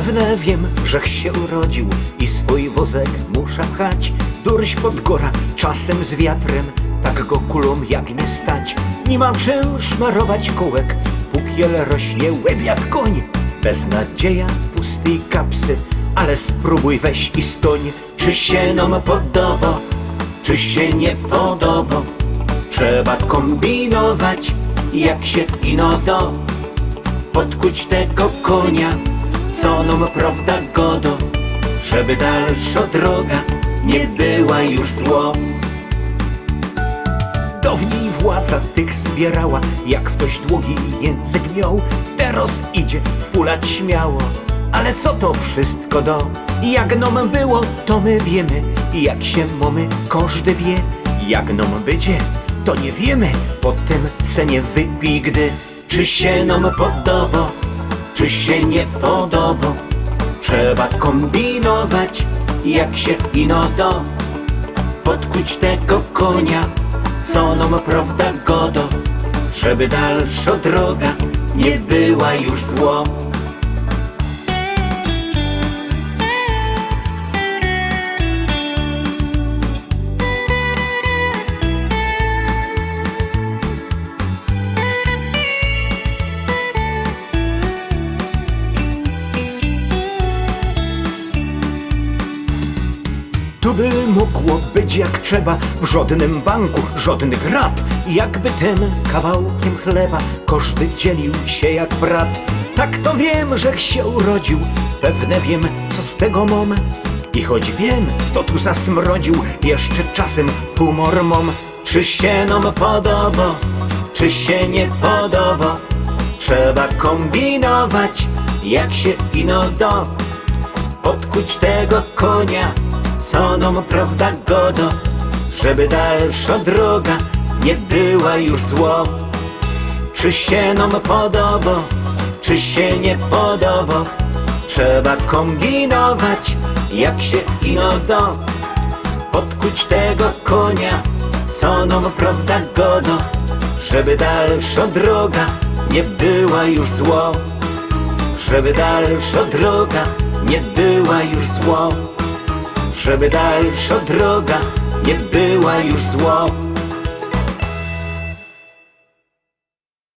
Pewne wiem, żech się urodził i swój wozek musza chać. Durś pod góra, czasem z wiatrem, tak go kulą jak nie stać. Nie mam czym szmarować kółek, pukiel rośnie łeb jak koń. Beznadzieja pustej kapsy, ale spróbuj weź i stoń. Czy się nam podoba, czy się nie podoba? Trzeba kombinować, jak się ino do. Podkuć tego konia, co nam prawda godo, żeby dalsza droga nie była już zło. Dawniej władza tych zbierała, jak ktoś długi język miał. Teraz idzie fulać śmiało, ale co to wszystko do? Jak nam było, to my wiemy, jak się mamy, każdy wie. Jak nam będzie, to nie wiemy, potem se nie wypij, gdy. Czy się nam podoba, czy się nie podoba? Trzeba kombinować, jak się ino do. Podkuć tego konia, co nam prawda godo, żeby dalsza droga nie była już zło. Tu by mogło być jak trzeba, w żadnym banku, żadnych rad. Jakby tym kawałkiem chleba każdy dzielił się jak brat. Tak to wiem, żech się urodził, pewne wiem, co z tego mam. I choć wiem, kto tu zasmrodził, jeszcze czasem humor mam. Czy się nam podoba, czy się nie podoba? Trzeba kombinować, jak się ino do. Podkuć tego konia, co nam prawda godo, żeby dalsza droga nie była już zło. Czy się nam podoba, czy się nie podoba? Trzeba kombinować, jak się ino do. Podkuć tego konia, co nam prawda godo, żeby dalsza droga nie była już zło. Żeby dalsza droga nie była już zło. Żeby dalsza droga nie była już zło.